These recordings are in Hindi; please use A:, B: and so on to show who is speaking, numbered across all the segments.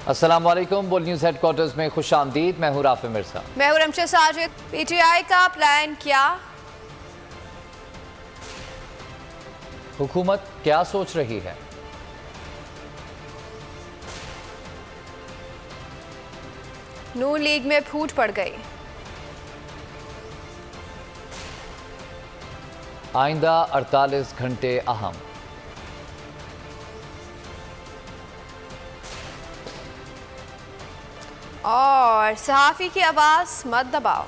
A: अस्सलाम वालेकुम। बोल न्यूज़ हेडक्वार्टर्स में खुश आमदीद। मैं हूँ राफे मिर्जा।
B: मैं हूँ रमशा साजिद। पीटीआई का प्लान क्या?
A: हुकूमत क्या सोच रही है?
B: नून लीग में फूट पड़ गई।
A: आइंदा 48 घंटे अहम।
B: और सहाफी की आवाज मत दबाओ।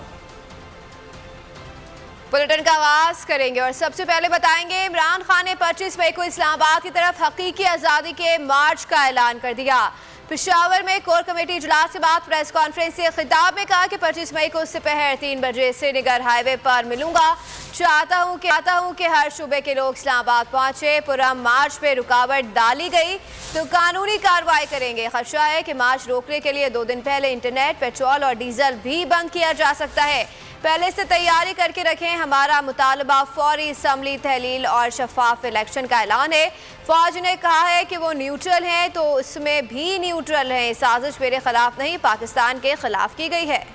B: बुलेटिन का आगाज करेंगे और सबसे पहले बताएंगे इमरान खान ने 25 मई को इस्लामाबाद की तरफ हकीकी आज़ादी के मार्च का ऐलान कर दिया। पेशावर में कोर कमेटी इजलास के बाद प्रेस कॉन्फ्रेंस से खिताब में कहा कि 25 मई को दोपहर 3 बजे श्रीनगर हाईवे पर मिलूंगा। चाहता हूं कि हर सूबे के लोग इस्लामाबाद पहुंचे। पुरम मार्च पे रुकावट डाली गई तो कानूनी कार्रवाई करेंगे। खदशा है कि मार्च रोकने के लिए 2 दिन पहले इंटरनेट, पेट्रोल और डीजल भी बंद किया जा सकता है। पहले से तैयारी करके रखें। हमारा मुतालबा फौरी असम्बली तहलील और शफाफ इलेक्शन का ऐलान है। फौज ने कहा है कि वो न्यूट्रल हैं तो इसमें भी न्यूट्रल हैं। साजिश मेरे खिलाफ नहीं, पाकिस्तान के खिलाफ की गई है।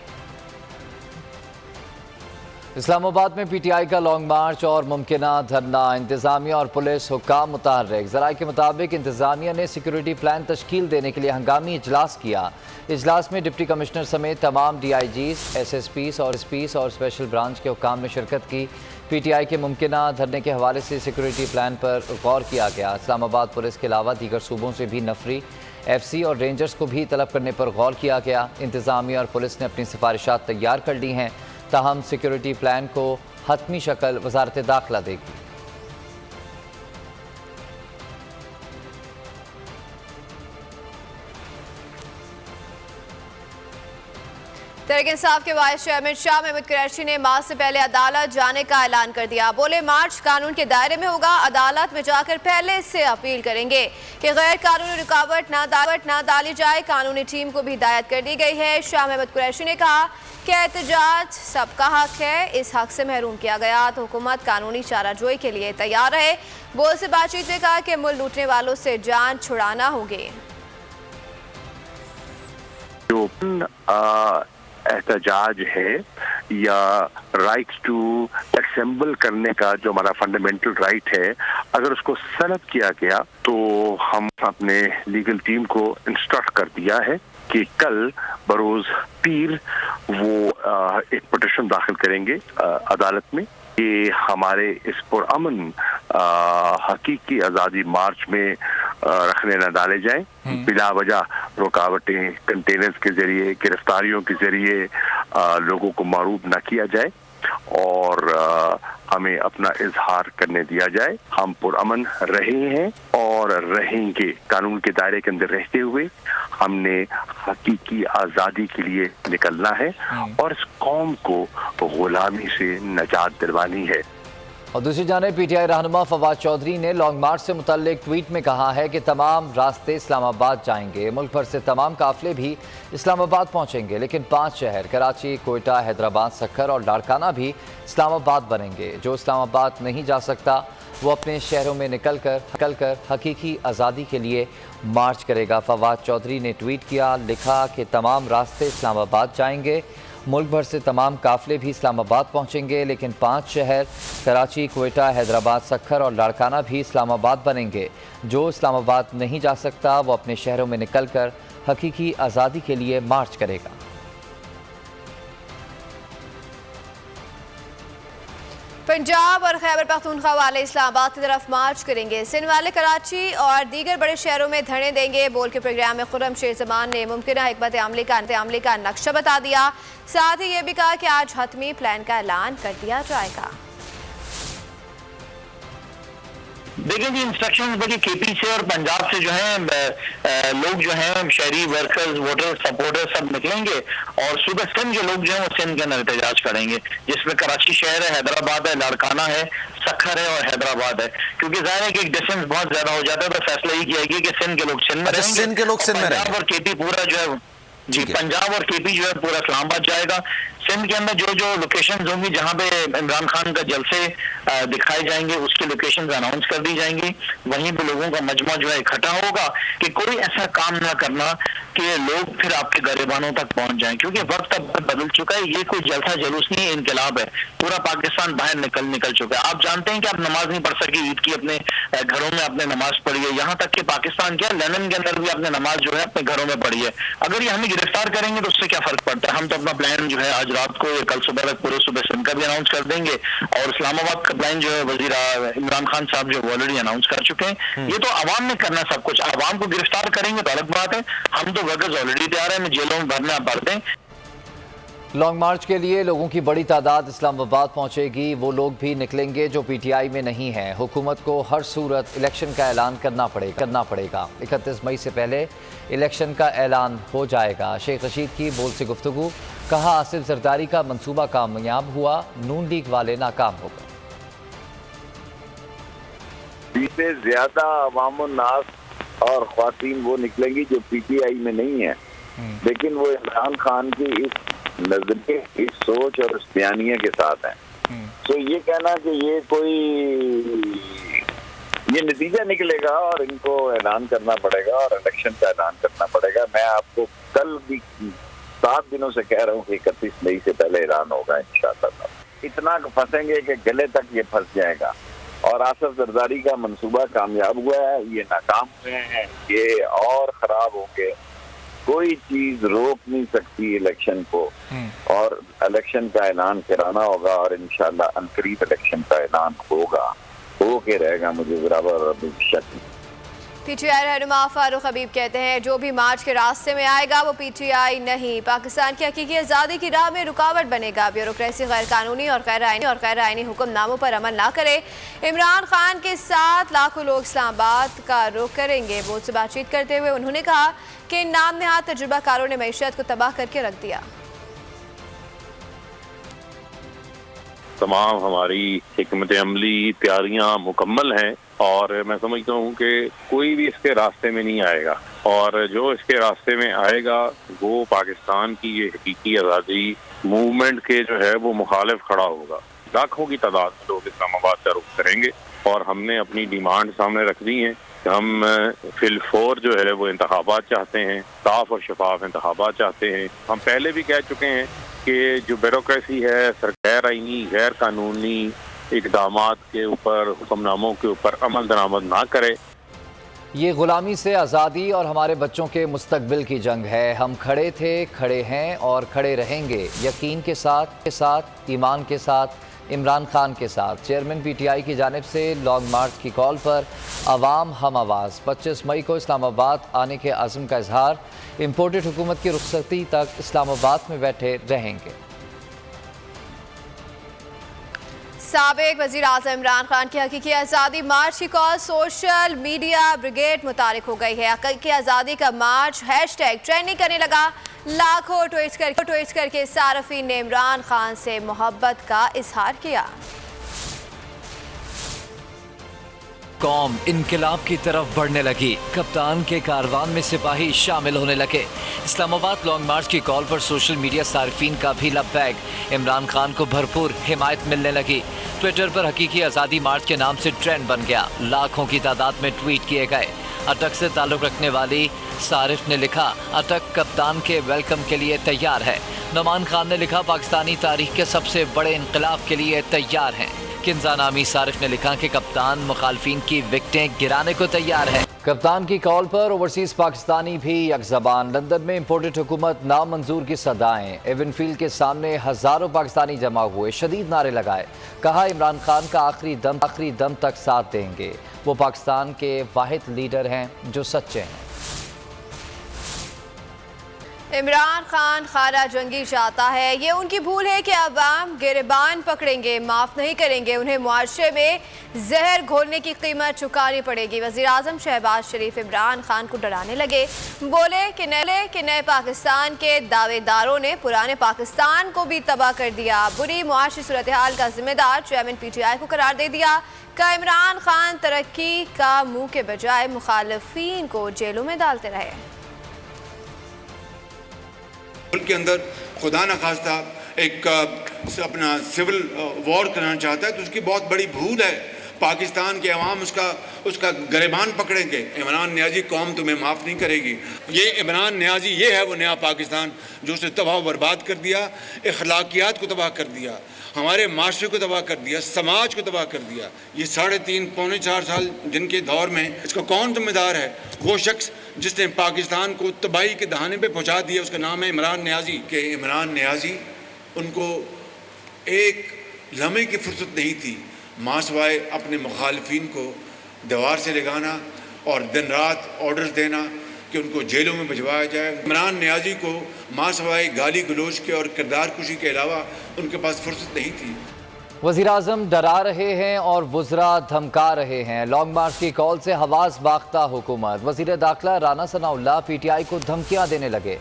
A: इस्लामाबाद में पीटीआई का लॉन्ग मार्च और मुमकिना धरना। इंतजामिया और पुलिस हुक्काम मुतहर्रिक। ज़राए के मुताबिक इंतजामिया ने सिक्योरिटी प्लान तश्कील देने के लिए हंगामी इजलास किया। इजलास में डिप्टी कमिश्नर समेत तमाम DIGs, SSPs और SPs और स्पेशल ब्रांच के हुक्काम ने शिरकत की। पीटीआई के मुमकिना धरने के हवाले से सिक्योरिटी प्लान पर गौर किया गया। इस्लामाबाद पुलिस के अलावा दीगर सूबों से भी नफरी, FC और रेंजर्स को भी तलब करने पर गौर किया गया। इंतजामिया और पुलिस ने अपनी सिफारिशात तैयार कर ली हैं। ताहम सिक्योरिटी प्लान को हतमी शक्ल वजारत दाखिला देगी।
B: तहरीक इंसाफ के वाइस चेयरमैन शाह महमूद कुरैशी ने मार्च से पहले अदालत जाने का ऐलान कर दिया। बोले मार्च कानून के दायरे में होगा। अदालत में जाकर पहले से अपील करेंगे कि गैर कानूनी रुकावट ना डाली जाए। कानूनी टीम को भी हिदायत कर दी गई है। शाह महमूद कुरैशी ने कहा कि एहतजाज सबका हक है। इस हक से महरूम किया गया तो हुकूमत कानूनी चाराजोई के लिए तैयार है। बोल से बातचीत में कहा कि मुल्क लूटने वालों से जान छुड़ाना होगी।
C: एहतजाज है या राइट टू असेंबल करने का जो हमारा फंडामेंटल राइट है, अगर उसको सलब किया गया तो हम अपने लीगल टीम को इंस्ट्रक्ट कर दिया है कि कल बरोज पीर वो एक पिटीशन दाखिल करेंगे अदालत में कि हमारे इस पुरअमन हकीकी आज़ादी मार्च में रखने न डाले जाएं। बिला वजह रुकावटें, कंटेनर्स के जरिए, गिरफ्तारियों के जरिए लोगों को मारूफ न किया जाए और हमें अपना इजहार करने दिया जाए। हम पुरअमन रहे हैं और रहेंगे। कानून के दायरे के अंदर रहते हुए हमने हकीकी आज़ादी के लिए निकलना है और इस कौम को गुलामी से निजात दिलवानी है।
A: और दूसरी जानिब पीटीआई रहनुमा फवाद चौधरी ने लॉन्ग मार्च से मुतल्लिक ट्वीट में कहा है कि तमाम रास्ते इस्लामाबाद जाएंगे। मुल्क भर से तमाम काफिले भी इस्लामाबाद पहुंचेंगे, लेकिन 5 शहर कराची, कोयटा, हैदराबाद, सक्खर और लाड़काना भी इस्लामाबाद बनेंगे। जो इस्लामाबाद नहीं जा सकता वो अपने शहरों में निकल कर हकीकी आज़ादी के लिए मार्च करेगा। फवाद चौधरी ने ट्वीट किया, लिखा कि तमाम रास्ते इस्लामाबाद जाएंगे। मुल्क भर से तमाम काफिले भी इस्लामाबाद पहुंचेंगे, लेकिन 5 शहर कराची, कोयटा, हैदराबाद, सक्खर और लाड़काना भी इस्लामाबाद बनेंगे। जो इस्लामाबाद नहीं जा सकता वो अपने शहरों में निकलकर हकीकी आज़ादी के लिए मार्च करेगा।
B: पंजाब और खैबर पख्तूनख्वा वाले इस्लामाबाद की तरफ मार्च करेंगे। सिंध वाले कराची और दीगर बड़े शहरों में धरने देंगे। बोल के प्रोग्राम में खुर्रम शेर जमान ने मुमकिन हिकमत अमली का नक्शा बता दिया। साथ ही ये भी कहा कि आज हतमी प्लान का ऐलान कर दिया जाएगा।
D: देखिए जी, इंस्ट्रक्शन बड़ी KP से और पंजाब से जो है लोग जो हैं शहरी वर्कर्स, वोटर सपोर्टर्स सब निकलेंगे और सुबह सिंध के लोग जो हैं वो सिंध के अंदर एहतजाज करेंगे, जिसमें कराची शहर है, हैदराबाद है, लाड़काना है, सक्खर है और हैदराबाद है। क्योंकि जाहिर है कि एक डिस्टेंस बहुत ज्यादा हो जाता है तो फैसला ये किया गया कि सिंध के लोग सिंध में रहेंगे,
E: सिंध के लोग सिंध में रहेंगे
D: और KP पूरा जो है जी पंजाब और KP जो है पूरा इस्लामाबाद जाएगा। सिंध के अंदर जो जो लोकेशंस होंगी जहां पे इमरान खान का जलसे दिखाए जाएंगे उसकी लोकेशंस अनाउंस कर दी जाएंगी। वहीं पे लोगों का मजमा जो है इकट्ठा होगा कि कोई ऐसा काम ना करना कि लोग फिर आपके गरेबानों तक पहुंच जाएं, क्योंकि वक्त अब बदल चुका है। ये कोई जलसा जुलूस नहीं है, इनकलाब है। पूरा पाकिस्तान बाहर निकल चुका है। आप जानते हैं कि आप नमाज नहीं पढ़ सके ईद की, अपने घरों में अपने नमाज पढ़ी है। यहाँ तक कि पाकिस्तान क्या लंदन के अंदर भी अपने नमाज जो है अपने घरों में पढ़ी है। अगर ये हमें गिरफ्तार करेंगे तो उससे क्या फर्क पड़ता है? हम तो अपना प्लान जो है आज रात को या कल सुबह तक पूरे सुबह सिंध का भी अनाउंस कर देंगे, और इस्लामाबाद का प्लान जो है वजीर इमरान खान साहब जो ऑलरेडी अनाउंस कर चुके हैं। ये तो आवाम ने करना सब कुछ। आवाम को गिरफ्तार करेंगे तो अलग बात है, हम तो वर्कर्स ऑलरेडी तैयार है, हमें जेलों में भरना पड़ते हैं।
A: लॉन्ग मार्च के लिए लोगों की बड़ी तादाद इस्लामाबाद पहुंचेगी। वो लोग भी निकलेंगे जो पीटीआई में नहीं हैं। हुकूमत को हर सूरत इलेक्शन का ऐलान करना पड़ेगा। 31 मई से पहले इलेक्शन का ऐलान हो जाएगा। शेख रशीद की बोल से गुफ्तगू, कहा आसिफ जरदारी का मंसूबा कामयाब हुआ, नून लीग वाले नाकाम हो गए।
E: इससे ज्यादा अवामुन्नास और ख्वातीन वो निकलेंगी जो पीटीआई में नहीं है, लेकिन वो इमरान खान की इस नजरिए, इस सोच और इस बयानिया के साथ है। तो ये कहना कि ये नतीजा निकलेगा और इनको ऐलान करना पड़ेगा और इलेक्शन का ऐलान करना पड़ेगा, मैं आपको कल भी 7 दिनों से कह रहा हूँ कि 31 मई से पहले ऐलान होगा इंशाअल्लाह। इतना फंसेंगे कि गले तक ये फंस जाएगा। और आसिफ जरदारी का मंसूबा कामयाब हुआ है, ये नाकाम हुए हैं, ये और खराब होंगे। कोई चीज रोक नहीं सकती इलेक्शन को, और इलेक्शन का ऐलान कराना होगा और इंशाअल्लाह अनकरीब इलेक्शन का ऐलान होगा, हो के रहेगा, मुझे बराबर शक नहीं।
B: पीटीआई रहनुमा फारूक हबीब कहते हैं जो भी मार्च के रास्ते में आएगा वो पीटीआई नहीं, पाकिस्तान की हकीकी आज़ादी की राह में रुकावट बनेगा। ब्यूरोक्रेसी गैर कानूनी और गैर आईनी हुक्मनामों पर अमल ना करे। इमरान खान के साथ लाखों लोग इस्लामाबाद का रुख करेंगे। बोर्ड से बातचीत करते हुए उन्होंने कहा कि नाम नहाद तजुर्बाकारों ने मईशत को तबाह करके रख दिया।
C: तमाम हमारी हिकमत अमली तैयारियां मुकम्मल हैं और मैं समझता हूँ कि कोई भी इसके रास्ते में नहीं आएगा, और जो इसके रास्ते में आएगा वो पाकिस्तान की ये हकीकी आज़ादी मूवमेंट के जो है वो मुखालिफ खड़ा होगा। लाखों की तादाद में लोग इस्लामाबाद का रुख करेंगे और हमने अपनी डिमांड सामने रख दी है। हम फिलफोर जो है वो इंतखाबात चाहते हैं, साफ और शफाफ इंतखाबात चाहते हैं। हम पहले भी कह चुके हैं कि जो ब्यूरोक्रेसी है गैर आईनी गैर कानूनी इक़दामात के ऊपर, हुक्मनामों के ऊपर अमल दरामद ना करे।
A: ये गुलामी से आज़ादी और हमारे बच्चों के मुस्तकबिल की जंग है। हम खड़े थे, खड़े हैं और खड़े रहेंगे, यकीन के साथ, ईमान के साथ, इमरान खान के साथ। चेयरमैन पीटीआई की जानिब से लॉन्ग मार्च की कॉल पर आवाम हम आवाज़। 25 मई को इस्लामाबाद आने के अज़्म का इजहार। इम्पोर्टेड हुकूमत की रुखसती तक इस्लामाबाद में बैठे रहेंगे।
B: साबिक वज़ीर आज़म इमरान खान की हकीकी आज़ादी मार्च की कॉल सोशल मीडिया ब्रिगेड मुतारिक हो गई है। हकीकी आज़ादी का मार्च हैशटैग ट्रेंडिंग करने लगा। लाखों ट्वीट्स करके सारफीन ने इमरान खान से मोहब्बत का इजहार किया।
A: कौम इनकलाब की तरफ बढ़ने लगी। कप्तान के कारवान में सिपाही शामिल होने लगे। इस्लामाबाद लॉन्ग मार्च की कॉल पर सोशल मीडिया सार्फिन का भी लबैक। इमरान खान को भरपूर हिमायत मिलने लगी। ट्विटर पर हकीकी आज़ादी मार्च के नाम से ट्रेंड बन गया। लाखों की तादाद में ट्वीट किए गए। अटक से ताल्लुक़ रखने वाली सारिफ ने लिखा, अटक कप्तान के वेलकम के लिए तैयार है। नमान खान ने लिखा, पाकिस्तानी तारीख के सबसे बड़े इनकलाब के लिए तैयार हैं। किंजा नामी सारिफ ने लिखा कि कप्तान मुखालफिन की विकेटें गिराने को तैयार है। कप्तान की कॉल पर ओवरसीज पाकिस्तानी भी यकज़बान। लंदन में इम्पोर्टेड हुकूमत नामंजूर की सदाएं। एवनफील्ड के सामने हजारों पाकिस्तानी जमा हुए, शदीद नारे लगाए। कहा इमरान खान का आखिरी दम तक साथ देंगे। वो पाकिस्तान के वाहिद लीडर हैं जो सच्चे हैं।
B: इमरान खान खाना जंगी चाहता है। ये उनकी भूल है कि अवाम गिरबान पकड़ेंगे, माफ़ नहीं करेंगे। उन्हें मुआशरे में जहर घोलने की कीमत चुकानी पड़ेगी। वज़ीर आज़म शहबाज शरीफ इमरान खान को डराने लगे। बोले कि नए पाकिस्तान के दावेदारों ने पुराने पाकिस्तान को भी तबाह कर दिया। बुरी मुआशी सूरत हाल का जिम्मेदार चेयरमैन पीटीआई को करार दे दिया। का इमरान खान तरक्की का मुँह के बजाय मुखालफीन को जेलों में डालते रहे।
F: मुल्क के अंदर खुदा न खास्ता एक अपना सिविल वॉर करना चाहता है, तो उसकी बहुत बड़ी भूल है। पाकिस्तान के अवाम उसका गिरबान पकड़ेंगे। इमरान नियाज़ी कौम तुम्हें माफ़ नहीं करेगी। ये इमरान नियाज़ी ये है वो नया पाकिस्तान जो उसने तबाह बर्बाद कर दिया, अखलाकियात को तबाह कर दिया, हमारे माशरे को तबाह कर दिया, समाज को तबाह कर दिया। ये 3.5 पौने 4 साल जिनके दौर में इसका कौन जिम्मेदार है? वो शख्स जिसने पाकिस्तान को तबाही के दहाने पे पहुंचा दिया, उसका नाम है इमरान नियाज़ी। कि इमरान नियाज़ी उनको एक लम्हे की फुर्सत नहीं थी मासवाए अपने मुखालफिन को दीवार से लगाना और दिन रात ऑर्डर्स देना कि उनको जेलों में भिजवाया जाए। इमरान नियाज़ी को मासवाए गाली गलोच के और किरदार कुशी के अलावा उनके पास फुर्सत नहीं थी।
A: वज़ीर-ए-आज़म डरा रहे हैं और वुज़रा धमका रहे हैं। लॉन्ग मार्च की कॉल से हवास बाख्ता हुकूमत। वज़ीर दाखिला राना सनाउल्लाह PTI को धमकियां देने लगे।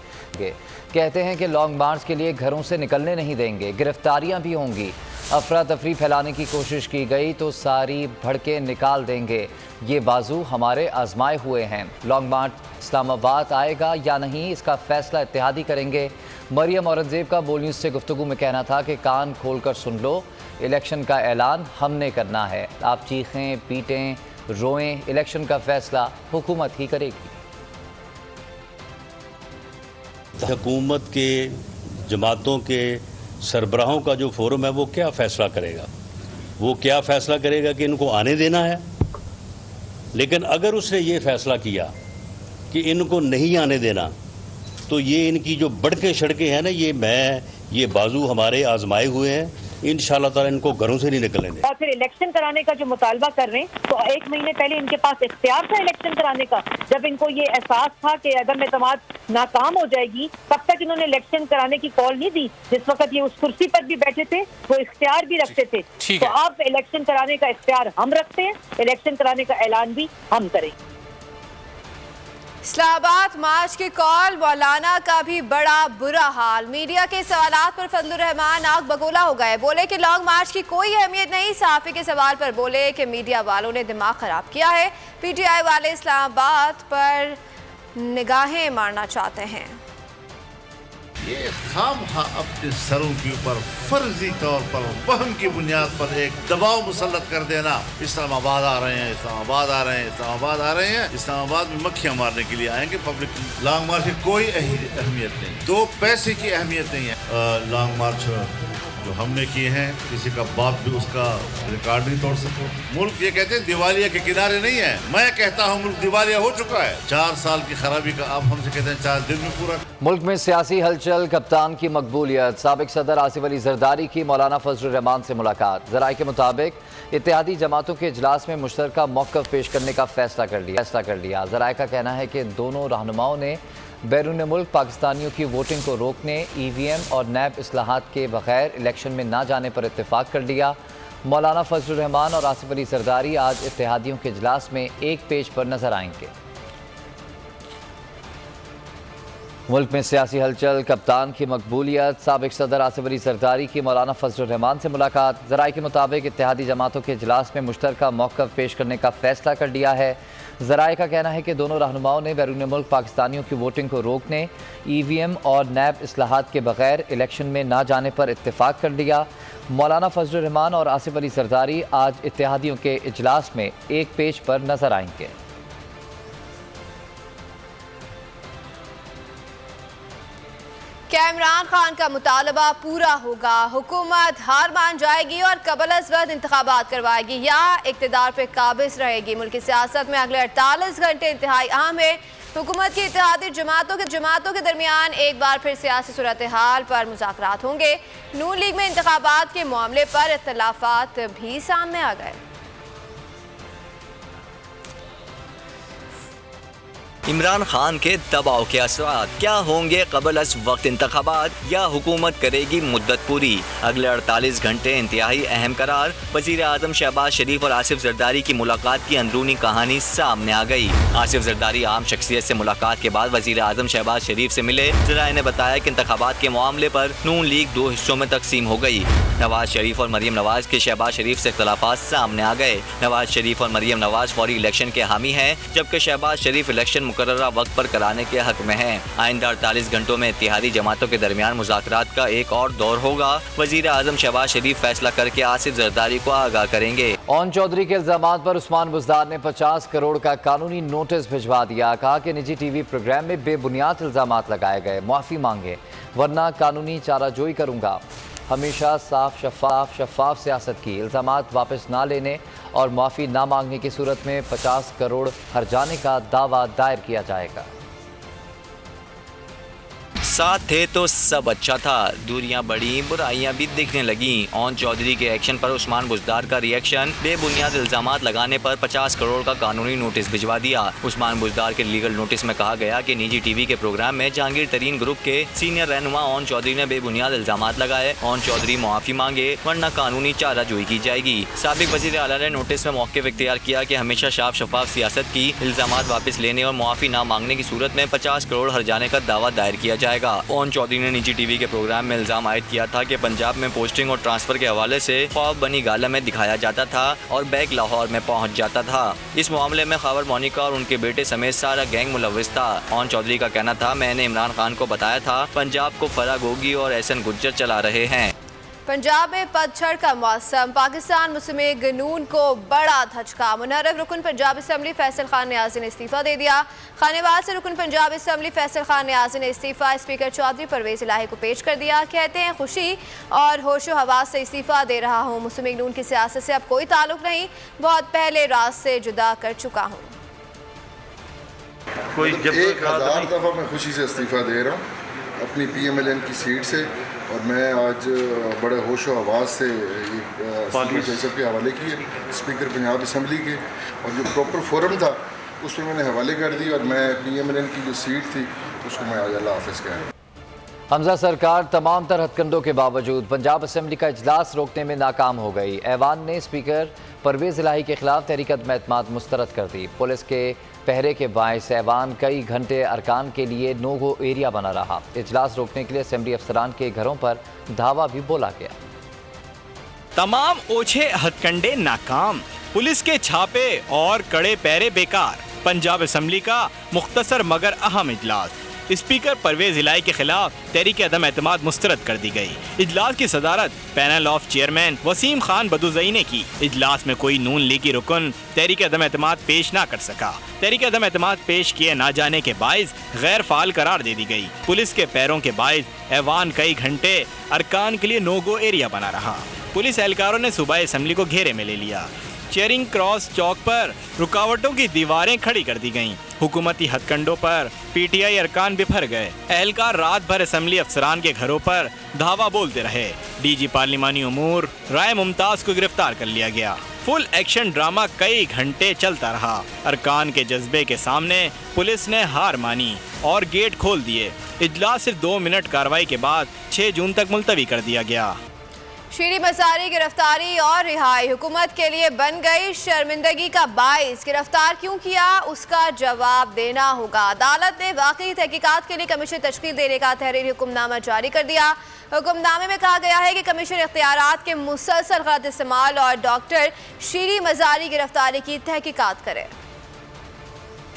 A: कहते हैं कि लॉन्ग मार्च के लिए घरों से निकलने नहीं देंगे, गिरफ्तारियां भी होंगी। अफरा तफरी फैलाने की कोशिश की गई तो सारी भड़के निकाल देंगे। ये बाजू हमारे आजमाए हुए हैं। लॉन्ग मार्च इस्लामाबाद आएगा या नहीं, इसका फैसला इत्तेहादी करेंगे। मरियम औरंगज़ेब का बोल न्यूज़ से गुफ्तगू में कहना था कि कान खोल कर सुन लो, इलेक्शन का ऐलान हमने करना है। आप चीखें, पीटें, रोएं, इलेक्शन का फैसला हुकूमत ही करेगी।
G: हुकूमत के, जमातों के सरबराहों का जो फोरम है वो क्या फ़ैसला करेगा? वो क्या फ़ैसला करेगा कि इनको आने देना है? लेकिन अगर उसने ये फ़ैसला किया कि इनको नहीं आने देना, तो ये इनकी जो बढ़के सड़कें हैं ना, ये बाजू हमारे आजमाए हुए हैं। इंशाअल्लाह ताला इनको घरों से नहीं निकलने दें।
H: और फिर इलेक्शन कराने का जो मुतालबा कर रहे हैं, तो 1 महीने पहले इनके पास इख्तियार था इलेक्शन कराने का। जब इनको ये एहसास था कि अदम एतमाद नाकाम हो जाएगी, तब तक इन्होंने इलेक्शन कराने की कॉल नहीं दी। जिस वक्त ये उस कुर्सी पर भी बैठे थे, वो इख्तियार भी रखते थे। तो अब इलेक्शन कराने का इख्तियार हम रखते हैं, इलेक्शन कराने का ऐलान भी हम करेंगे।
B: इस्लामाबाद मार्च की कॉल, मौलाना का भी बड़ा बुरा हाल। मीडिया के सवालात पर फजलुर रहमान आग बगोला हो गए। बोले कि लॉन्ग मार्च की कोई अहमियत नहीं। सहाफ़ी के सवाल पर बोले कि मीडिया वालों ने दिमाग खराब किया है। PTI वाले इस्लामाबाद पर निगाहें मारना चाहते हैं।
I: ये खामखा अपने सरों के ऊपर फर्जी तौर पर वहम की बुनियाद पर एक दबाव मुसल्लत कर देना। इस्लामाबाद आ रहे हैं, इस्लामाबाद आ रहे हैं, इस्लामाबाद आ रहे हैं। इस्लामाबाद में मक्खियां मारने के लिए आएंगे पब्लिक। लॉन्ग मार्च की कोई अहमियत नहीं, 2 पैसे की अहमियत नहीं है। लॉन्ग मार्च जो हमने किए हैं, किसी का बाप भी उसका रिकॉर्ड नहीं तोड़ सकता। मुल्क ये कहते हैं दिवालिया के किनारे नहीं है। मैं कहता हूँ मुल्क दिवालिया हो चुका है। 4 साल की खराबी का आप हमसे कहते हैं 4 दिन में पूरा।
A: मुल्क में सियासी हलचल, कप्तान की मकबूलियत। साबिक सदर आसिफ अली जरदारी की मौलाना फजलुर रहमान से मुलाकात। ज़राए के मुताबिक इत्तेहादी जमातों के इजलास में मुश्तरका मौक़िफ़ पेश करने का फैसला कर लिया। ज़राए का कहना है कि दोनों रहनुमाओं ने बैरून मुल्क पाकिस्तानियों की वोटिंग को रोकने, EVM और नैब इस्लाहात के बगैर इलेक्शन में ना जाने पर इत्तेफाक कर लिया। मौलाना फजलुर रहमान और आसिफ अली जरदारी आज इत्तेहादियों के इजलास में एक पेज पर नजर आएंगे। मुल्क में सियासी हलचल, कप्तान की मकबूलियत। साबिक सदर आसिफ अली जरदारी की मौलाना फजलुर रहमान से मुलाकात। ज़राए के मुताबिक इत्तेहादी जमातों के इजलास में मुश्तरका मौक़िफ़ पेश करने का फैसला कर लिया है। ज़राए का कहना है कि दोनों रहनुमाओं ने बैरून मुल्क पाकिस्तानियों की वोटिंग को रोकने, EVM और नैब इस्लाहात के बगैर इलेक्शन में ना जाने पर इत्तेफाक कर लिया। मौलाना फजलुर रहमान और आसिफ अली जरदारी आज इत्तेहादियों के इजलास में एक पेज पर नजर आएंगे।
B: इमरान खान का मुतालबा पूरा होगा, हुकूमत हार मान जाएगी और कबल-अज़-वक़्त इंतखाबात करवाएगी या इक़्तिदार पे काबिज़ रहेगी। मुल्क की सियासत में अगले 48 घंटे इंतहाई अहम है। हुकूमत की इत्तेहादी जमातों के दरमियान एक बार फिर सियासी सूरत हाल पर मुज़ाकरात होंगे। नून लीग में इंतखाबात के मामले पर इख्तिलाफ़ात भी सामने आ गए।
J: इमरान खान के दबाव के असरात क्या होंगे? कबल अज़ वक्त इंतखाबात या हुकूमत करेगी मुद्दत पूरी? अगले 48 घंटे इंतहाई अहम करार। वज़ीर आज़म शहबाज शरीफ और आसिफ जरदारी की मुलाकात की अंदरूनी कहानी सामने आ गई। आसिफ जरदारी आम शख्सियत से मुलाकात के बाद वज़ीर आज़म शहबाज शरीफ से मिले। ज़राए ने बताया कि इंतखाबात के मामले पर नून लीग 2 हिस्सों में तकसीम हो गई। नवाज शरीफ और मरियम नवाज के शहबाज शरीफ से इख्तिलाफ़ात सामने आ गए। नवाज शरीफ और मरियम नवाज फौरी इलेक्शन के हामी हैं, जबकि शहबाज शरीफ इलेक्शन मुकर्ररा वक्त पर कराने के हक में है। आइंदा 48 घंटों में इत्तेहादी जमातों के दरमियान मुज़ाकरात का एक और दौर होगा। वज़ीर आज़म शहबाज शरीफ फैसला करके आसिफ जरदारी को आगाह करेंगे।
A: ओन चौधरी के इल्जामात पर उस्मान बुज़दार ने 50 करोड़ का कानूनी नोटिस भिजवा दिया। कहा कि निजी टीवी प्रोग्राम में बेबुनियाद इल्जामात लगाए गए, माफ़ी मांगे वरना कानूनी चाराजोई करूंगा। हमेशा साफ शफाफ सियासत की, इल्जामात वापस ना लेने और माफ़ी ना मांगने की सूरत में 50 करोड़ हर्जाने का दावा दायर किया जाएगा।
J: साथ थे तो सब अच्छा था, दूरियां बढ़ी, बुराइयां भी दिखने लगी। ओन चौधरी के एक्शन पर उस्मान बुज़दार का रिएक्शन, बेबुनियाद इल्जामात लगाने पर 50 करोड़ का कानूनी नोटिस भिजवा दिया। उस्मान बुज़दार के लीगल नोटिस में कहा गया कि निजी टीवी के प्रोग्राम में जहांगीर तरीन ग्रुप के सीनियर रहनुमा ओन चौधरी ने बेबुनियाद इल्जामात लगाए। ओन चौधरी मुआफ़ी मांगे वरना कानूनी चाराजोई की जाएगी। साबिक वज़ीर आला ने नोटिस में मौक़िफ़ इख्तियार किया कि हमेशा साफ शफाफ सियासत की, इल्जामात वापस लेने और मुआफ़ी न मांगने की सूरत में 50 करोड़ हर्जाने का दावा दायर किया जाएगा। ओन चौधरी ने निजी टीवी के प्रोग्राम में इल्जाम आयद किया था कि पंजाब में पोस्टिंग और ट्रांसफर के हवाले से ख्वाब बनी गाला में दिखाया जाता था और बैग लाहौर में पहुंच जाता था। इस मामले में खबर मोनिका और उनके बेटे समेत सारा गैंग मुलविस था। ओन चौधरी का कहना था, मैंने इमरान खान को बताया था पंजाब को फराग होगी और एहसन गुज्जर चला रहे हैं।
B: पंजाब में पतझड़ का मौसम, पाकिस्तान मुस्लिम गनून को बड़ा धचका। मुनर्रफ रुकन पंजाब असम्बली फैसल खान न्याज़ी ने इस्तीफ़ा दे दिया। खानेवाल से रुकन पंजाब असम्बली फैसल खान न्याज़ी ने इस्तीफ़ा स्पीकर चौधरी परवेज़ इलाही को पेश कर दिया। कहते हैं खुशी और होशो हवास से इस्तीफ़ा दे रहा हूँ, मुस्लिम गनून की सियासत से अब कोई ताल्लुक नहीं, बहुत पहले राज से जुदा कर चुका हूँ।
K: 1000 दफ़ा मैं खुशी से इस्तीफ़ा दे रहा हूँ अपनी PMLN की सीट से, और मैं आज बड़े होशो आवाज़ से के हवाले किए स्पीकर पंजाब असम्बली के, और जो प्रॉपर फोरम था उसमें मैंने हवाले कर दी, और मैं PMLN की जो सीट थी उसको मैं आज अल्लाह हाफ़िज़ कह रहा हूँ।
A: हमजा सरकार तमाम तर हथकंडों के बावजूद पंजाब असम्बली का इजलास रोकने में नाकाम हो गई। ऐवान ने स्पीकर परवेज़ इलाही के खिलाफ तहरीक अदम एतमाद मुस्तरद कर दी। पुलिस के पहरे के बायस ऐवान कई घंटे अरकान के लिए नो गो एरिया बना रहा। इजलास रोकने के लिए असम्बली अफसरान के घरों पर धावा भी बोला गया।
L: तमाम ओछे हथकंडे नाकाम, पुलिस के छापे और कड़े पैरे बेकार। पंजाब असम्बली का मुख्तसर मगर अहम इजलास, स्पीकर परवेज़ इलाही के खिलाफ तहरीक अदम एतमाद मुस्तरद कर दी गई। इजलास की सदारत panel of chairman Wasim Khan Baduzai ने की। इजलास में कोई नून लीगी रुकन तहरीक अदम एतमाद पेश ना कर सका। तहरीक अदम एतमाद पेश किए ना जाने के बायस गैर फाल करार दे दी गई। पुलिस के पैरों के बायस ऐवान कई घंटे अरकान के लिए नो गो एरिया बना रहा। पुलिस एहलकारों ने सूबाई असम्बली को घेरे में ले लिया। चेयरिंग क्रॉस चौक पर रुकावटों की दीवारें खड़ी कर दी गईं। हुकूमती हथकंडों पर PTI अरकान बिफर गए। एहलकार रात भर असम्बली अफसरान के घरों पर धावा बोलते रहे। DG पार्लिमानी उमूर राय मुमताज को गिरफ्तार कर लिया गया। फुल एक्शन ड्रामा कई घंटे चलता रहा। अरकान के जज्बे के सामने पुलिस ने हार मानी और गेट खोल दिए। इजलास सिर्फ 2 मिनट कार्रवाई के बाद 6 जून तक मुलतवी कर दिया गया।
B: शीरी मज़ारी गिरफ्तारी और रिहाई हुकूमत के लिए बन गई शर्मिंदगी का बाइस। गिरफ्तार क्यों किया उसका जवाब देना होगा। अदालत ने वाकई तहकीकात के लिए कमीशन तश्कील देने का तहरीरी हुक्मनामा जारी कर दिया। हुक्मनामे में कहा गया है कि कमीशन इख्तियारात के मुसलसल गलत इस्तेमाल और डॉक्टर शीरी मज़ारी गिरफ्तारी की तहकीकात करे।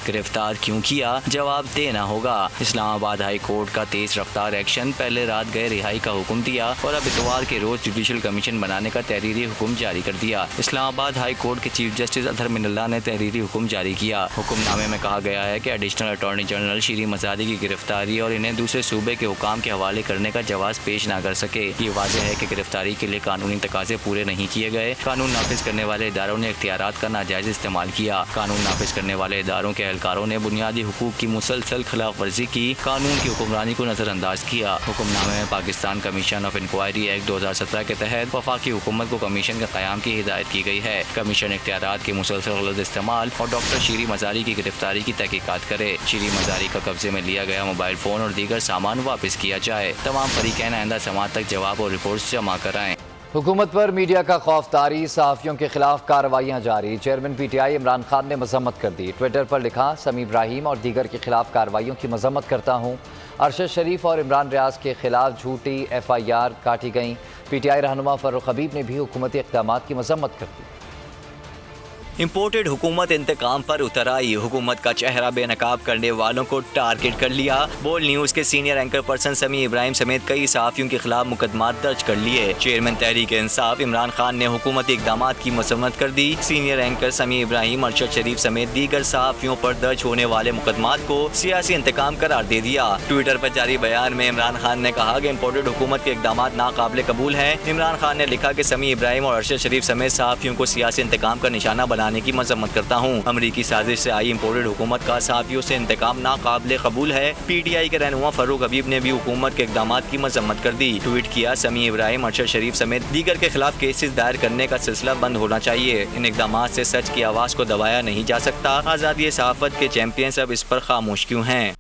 J: गिरफ्तार क्यों किया, जवाब देना होगा। इस्लामाबाद हाई कोर्ट का तेज रफ्तार एक्शन, पहले रात गए रिहाई का हुक्म दिया और अब इतवार के रोज जुडिशल कमीशन बनाने का तहरीरी हुक्म जारी कर दिया। इस्लामाबाद हाई कोर्ट के चीफ जस्टिस अतहर मिनल्ला ने तहरीरी हुक्म जारी किया। हुक्मनामे में कहा गया है कि एडिशनल अटॉर्नी जनरल शीरी मज़ारी की गिरफ्तारी और इन्हें दूसरे सूबे के हुकाम के हवाले करने का जवाब पेश न कर सके। ये वाज़ेह है कि गिरफ्तारी के लिए कानूनी तकाजे पूरे नहीं किए गए। कानून नाफिज करने वाले इदारों ने इख्तियारात का नाजायज इस्तेमाल किया। कानून नाफिज करने वाले इदारों के एहलकारों ने बुनियादी हुकूक की मुसलसल खिलाफ वर्जी की, कानून की हुक्मरानी को नजरअंदाज किया। हुक्मनामे में Pakistan commission of inquiry act 2017 के तहत वफाकी हुकूमत को कमीशन के क़याम की हिदायत की गई है। कमीशन इख्तियारात के मुसलसल गलत इस्तेमाल और डॉक्टर शीरी मज़ारी की गिरफ्तारी की तहकीकात करे। शीरी मज़ारी का कब्जे में लिया गया मोबाइल फ़ोन और दीगर सामान वापस किया जाए। तमाम फरीक़ैन आइंदा समाअत तक जवाब और रिपोर्ट जमा कराएं।
A: हुकूमत पर मीडिया का खौफतारी, सहाफ़ियों के खिलाफ कार्रवाइयाँ जारी। चेयरमैन PTI इमरान खान ने मजम्मत कर दी। ट्विटर पर लिखा, समी इब्राहिम और दीगर के खिलाफ कार्रवाइयों की मजम्मत करता हूँ। अरशद शरीफ और इमरान रियाज के खिलाफ झूठी FIR काटी गई। PTI रहनुमा फ़ारूक हबीब ने भी हुकूमती इक़दामात की मजम्मत कर दी।
J: इम्पोर्टेड हुकूमत इंतकाम पर उतर आई, हुकूमत का चेहरा बेनकाब करने वालों को टारगेट कर लिया। बोल्ड न्यूज के सीनियर एंकर पर्सन समी इब्राहिम समेत कई सहाफियों के खिलाफ मुकदमा दर्ज कर लिए। चेयरमैन तहरीक इंसाफ इमरान खान ने हुकूमती इकदाम की मसम्मत कर दी। सीनियर एंकर समी इब्राहिम, अरशद शरीफ समेत दीगर सहाफियों पर दर्ज होने वाले मुकदमात को सियासी इंतकाम करार दे दिया। ट्विटर पर जारी बयान में इमरान खान ने कहा कि इम्पोर्टेड हुकूमत के इकदाम नाकाबिले कबूल हैं। इमरान खान ने लिखा कि समी इब्राहिम और अरशद शरीफ समेत सहाफियों को सियासी इंतकाम का निशाना बनाने की मजम्मत करता हूँ। अमरीकी साजिश से आई इम्पोर्टेड हुकूमत का सहाफियों से इंतकाम नाकाबिले कबूल है। PTI के रहनुमा फरूक हबीब ने भी हुकूमत के इकदाम की मजम्मत कर दी। ट्वीट किया, समी इब्राहिम, अरशद शरीफ समेत दीगर के खिलाफ केसेस दायर करने का सिलसिला बंद होना चाहिए। इन इकदाम से सच की आवाज़ को दबाया नहीं जा सकता। आज़ादी सहाफत के चैंपियंस अब इस पर खामोश क्यों हैं?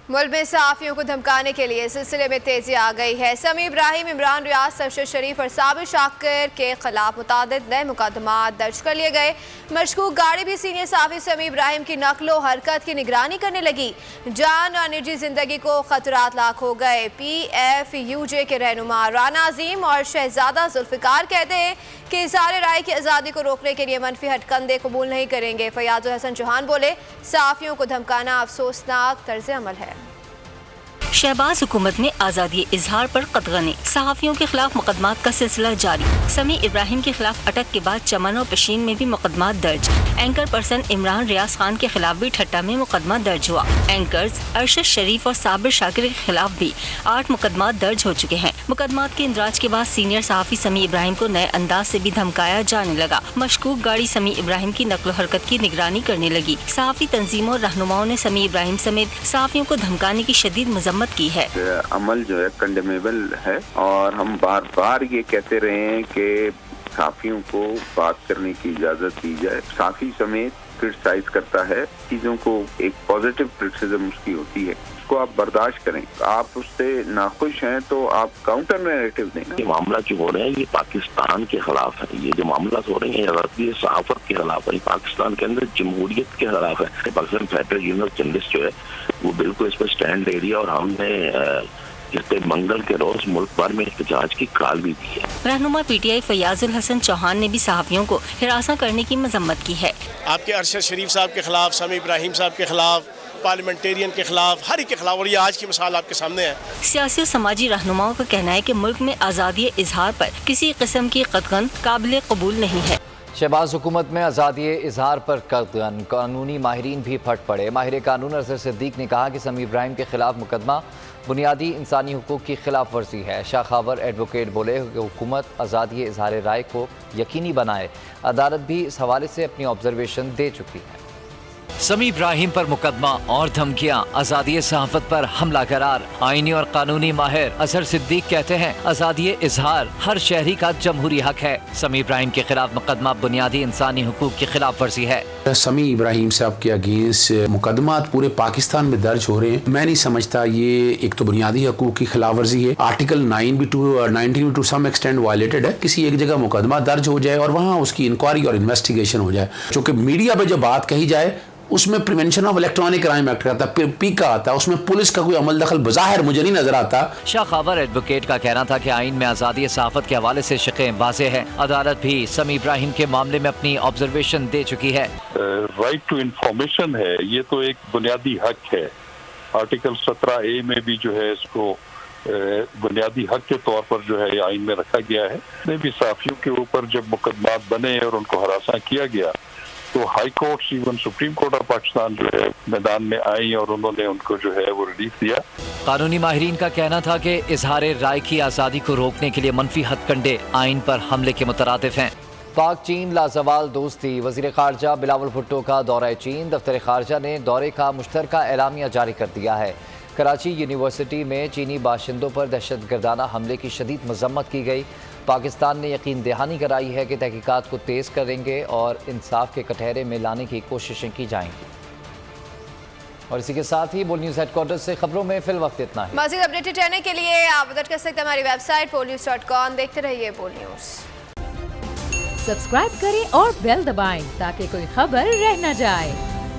B: मुल्क में सहाफियों को धमकाने के लिए सिलसिले में तेजी आ गई है। समी इब्राहिम, इमरान रियाज, अरशद शरीफ और साबिर शाकिर के खिलाफ मुतादिद नए मुकदमा दर्ज कर लिए गए। मशकूक गाड़ी भी सीनियर सहाफी समी इब्राहिम की नकलो हरकत की निगरानी करने लगी। जान और निजी जिंदगी को खतरात लाक हो गए। PFUJ के रहनुमा राना अजीम और शहजादा जुल्फिकार कहते हैं कि इज़हार राय की आज़ादी को रोकने के लिए मनफी हटकंडे कबूल नहीं करेंगे। फयाजुल हसन चौहान बोले, सहाफियों को धमकाना अफसोसनाक तर्ज अमल है।
M: शहबाज हुकूमत ने आज़ादी इजहार पर कतगने, सहाफियों के खिलाफ मुकदमात का सिलसिला जारी। समी इब्राहिम के खिलाफ अटक के बाद चमन और पेशीन में भी मुकदमात दर्ज। एंकर पर्सन इमरान रियाज खान के खिलाफ भी ठट्टा में मुकदमा दर्ज हुआ। एंकर्स अरशद शरीफ और साबिर शाकिर के खिलाफ भी 8 मुकदमात दर्ज हो चुके हैं। मुकदमात के इंदराज के बाद सीनियर सहाफी समी इब्राहिम को नए अंदाज से भी धमकाया जाने लगा। मशकूक गाड़ी समी इब्राहिम की नकलो हरकत की निगरानी करने लगी। सहाफी तंजीमों और रहनुमाओं ने समी इब्राहिम समेत सहाफियों को धमकाने की शदीद मजम्मत की है।
E: अमल जो है कंडेमेबल है और हम बार बार ये कहते रहे हैं कि सहाफियों को बात करने की इजाजत दी जाए। सहाफी समेत क्रिटिसाइज करता है, चीजों को एक पॉजिटिव क्रिटिसिज्म उसकी होती है, उसको आप बर्दाश्त करें। आप उससे नाखुश हैं तो आप काउंटर नैरेटिव दें।
N: ये मामला जो हो रहे हैं ये पाकिस्तान के खिलाफ है। ये जो मामला हो रहे हैं ये सहाफत के खिलाफ है, पाकिस्तान के अंदर जमहूरियत के खिलाफ है। पाकिस्तान फेडरल यूनियन जर्नलिस्ट जो है वो बिल्कुल इस पर स्टैंड ले रही है और हमने जिससे मंगल के रोज मुल्क भर में एहतजाज की काल भी दी है।
M: रहनुमा PTI फयाजुल हसन चौहान ने भी सहाफियों को हिरासा करने की मजम्मत की है।
O: आपके अरशद शरीफ साहब के खिलाफ, समी इब्राहिम साहब के खिलाफ, पार्लियामेंटेरियन के खिलाफ, हर एक के खिलाफ, और ये आज की मिसाल आपके सामने है।
M: सियासी और समाजी रहनुमाओं का कहना है कि मुल्क में आज़ादी इजहार पर किसी किस्म की कतगन काबिल कबूल नहीं है।
A: शहबाज हुकूमत में आज़ादी इजहार पर कतगन, कानूनी माहिरीन भी फट पड़े। माहिर कानून अजहर सिद्दीक ने कहा कि समी इब्राहिम के खिलाफ मुकदमा बुनियादी इंसानी हुकूक की खिलाफ वर्जी है। शाखावर एडवोकेट बोले कि हुकूमत आज़ादी इजहार राय को यकीनी बनाए। अदालत भी इस हवाले से अपनी ऑब्जर्वेशन दे चुकी है। समी इब्राहिम पर मुकदमा और धमकियां, आज़ादी सहाफत पर हमला करार। आईनी और कानूनी माहिर अजहर सिद्दीक कहते हैं आज़ादी इजहार हर शहरी का जमहूरी हक है। समी इब्राहिम के खिलाफ मुकदमा बुनियादी इंसानी हुकूक की खिलाफ वर्जी है।
P: समी इब्राहिम साहब के अगेंस्ट मुकदमात पूरे पाकिस्तान में दर्ज हो रहे हैं। मैं नहीं समझता ये एक तो बुनियादी हकूक की खिलाफ वर्जी है। आर्टिकल 9 भी 19 टू सम एक्सटेंट वायलेटेड है। किसी एक जगह मुकदमा दर्ज हो जाए और वहाँ उसकी इंक्वायरी और इन्वेस्टिगेशन हो जाए। चूँकि मीडिया पे जो बात कही जाए उसमें prevention of electronic crime act आता है, पीका आता है, उसमें पुलिस का कोई अमल दखल बज़ाहिर मुझे नहीं नजर आता।
A: शाखावर एडवोकेट का कहना था कि आइन में आज़ादी सहाफत के हवाले से शिक़ें वाज़ेह है। अदालत भी समी इब्राहिम के मामले में अपनी ऑब्जर्वेशन दे चुकी है।
Q: राइट टू इंफॉर्मेशन है, ये तो एक बुनियादी हक है। आर्टिकल 17A में भी जो है इसको बुनियादी हक के तौर पर जो है आइन में रखा गया है। भी सहाफियों के ऊपर जब मुकदमात बने और उनको हरासा किया गया तो high court, even supreme court of Pakistan जो है मैदान में आई और उन्होंने उनको जो है वो रिलीफ दिया।
A: कानूनी माहिरीन का कहना था कि इजहार राय की आज़ादी को रोकने के लिए मनफी हथकंडे आइन पर हमले के मुतरादिफ हैं। पाक चीन लाजवाल दोस्ती। वज़ीर ख़ारजा बिलावल भुट्टो का दौरा चीन। दफ्तर ख़ारजा ने दौरे का मुश्तरका एलामिया जारी कर दिया है। कराची यूनिवर्सिटी में चीनी बाशिंदों पर दहशतगर्दाना हमले की शदीद मजम्मत की गई। पाकिस्तान ने यकीन दहानी कराई है कि तहकीकात को तेज़ करेंगे और इंसाफ के कटहरे में लाने की कोशिशें की जाएंगी। और इसी के साथ ही बोल न्यूज़ हेडक्वार्टर से खबरों में फिल वक्त इतना है।
B: मज़ीद अपडेटेड रहने के लिए आप विजिट कर सकते हैं हमारी वेबसाइट polnews.com। देखते रहिए बोल न्यूज़।
R: सब्सक्राइब करें और बेल दबाएं ताकि कोई खबर रह न जाए।